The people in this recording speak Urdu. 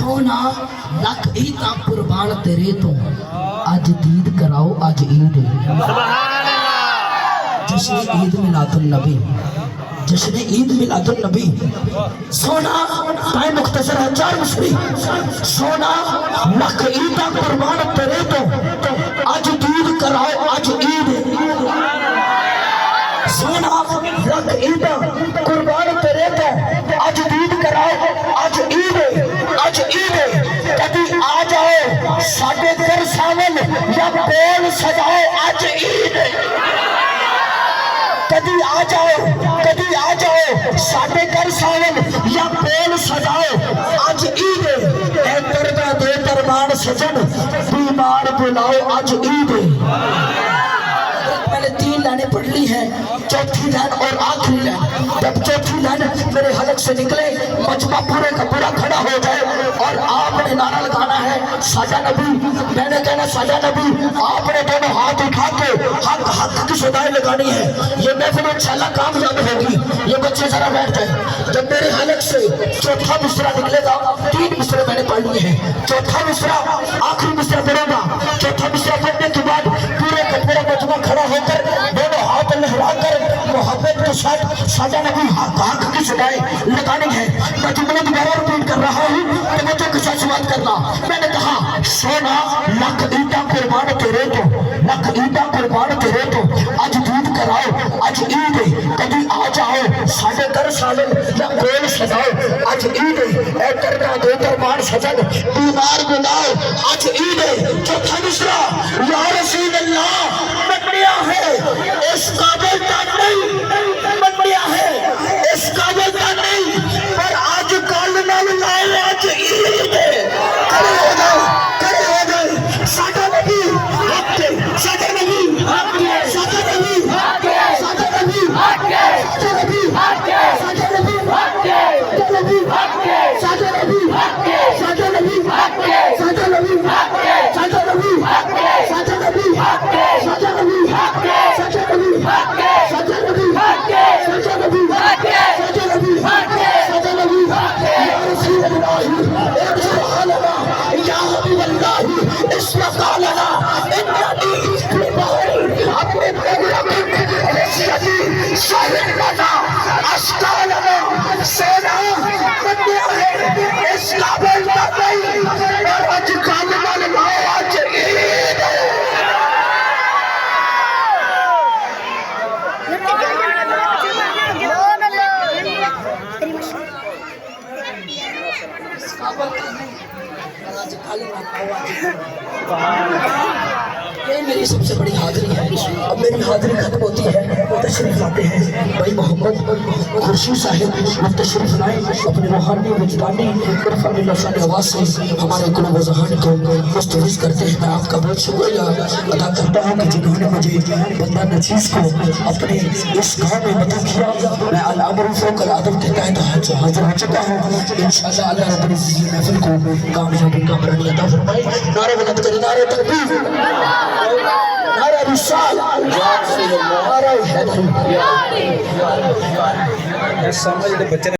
سونا لکھ عیداں قربان تیرے تو اج دید کراؤ اج عید جشن عید میلاد النبی جشن عید میلاد النبی سونا ٹائم مختصر ہے 4 مصری سونا لکھ عیداں قربان تیرے تو اج دید کراؤ اج عید سونا لکھ عیداں قربان تیرے تو اج دید کراؤ اج عید کبھی آ جاؤ ساڈے گھر ساون یا بول سجاؤ اج عید کبھی آ جاؤ ساڈے گھر ساون یا بول سجاؤ اج عید اے درداں دے درمان سجن بیمار بلاؤ اج عید میں نے 3 لائنیں پڑھ لی ہیں چوتھی لائن اور آخری لائن جب چوتھی لائن میرے حلق سے نکلے مجمع پورے کا پورا کھڑا ہو جائے اور آپ نے نعرہ لگانا ہے ساجا نبی میں نے کہنا ساجا نبی آپ نے دونوں ہاتھ اٹھا کے حق کی صدائیں لگانی ہے یہ محفل انشاءاللہ کامیاب ہوگی یہ بچے ذرا بیٹھ جائیں جب میرے حلق سے چوتھا مصرع نکلے گا 3 مصرع میں نے پڑھ لیے ہیں چوتھا مصرع آخری مصرع پڑھوں گا چوتھا مصرع پڑھنے کے بعد پورے کا پورا مجمع کھڑا ہو کر دونوں ہاتھ لہرا کر محبت کے ساتھ ساجا نبی حق کی صدائیں لگانی ہے میں جملے دوبارہ ریپیٹ کر رہا ہوں توجہ کے ساتھ سماعت کرنا میں نے کہا سونا لکھ عیداں قربان تیرے تو لکھ عیداں قربان تیرے تو اج دید کراؤ اج عید کبھی آ جاؤ ساڈے گھر سالن یا گول سجاؤ اج عید اے درداں دے درمان سجن بیمار بلاؤ اج عید چوتھا مصرع یا رسول اللہ منیا ہے اس قابل کا نہیں منیا ہے اس قابل کا نہیں پر آج کل نال لائے آج عید کھڑے ہو گئے ساڈا نبی حق کے ساڈا نبی حق کے ساڈا نبی حق کے ساڈا نبی حق کے ساڈا نبی حق کے ساڈا نبی حق کے ساڈا نبی حق کے ساڈا نبی حق کے ساڈا نبی حق کے ساڈا نبی حق کے ساڈا نبی حق کے ساڈا نبی حق کے ساڈا نبی حق کے ساڈا نبی حق کے ساڈا نبی حق کے ساڈا نبی حق کے ساڈا نبی حق کے ساڈا نبی حق کے یا رسول اللہ ایک سبحان اللہ یا حبیب اللہ اس مقالنا اننی لبہر اپنے پروگرام رسیدی شاہد لنا اشکالنا سونا بندیا ہے اس قابل کا نہیں اور اج کالنا لگاؤ اج عید یہ میری سب سے بڑی حاضری ہے اب میری حاضری ختم ہوتی ہے تشریف لاتے ہیں بھائی محمد خورشید صاحب وہ تشریف لائیں اپنے روحانی وجدانی عرفانی لسانی آواز سے ہمارے قلوب و ذہان کو مستحرز کرتے ہیں میں آپ کا بہت شکریہ ادا کرتا ہوں کہ جنہوں نے مجھے بندہ نچیز کو اپنے اس گاؤں میں مدعو کیا میں الامر فوق العدم کے تحت حاضر ہو چکا ہوں انشاءاللہ اللہ رب العزت محفل کو کامیابی کا برانی عطا فرمائے نعرہ بلند کریں نعرہ تکبیر نعرہ رسالہ نعرہ حیدر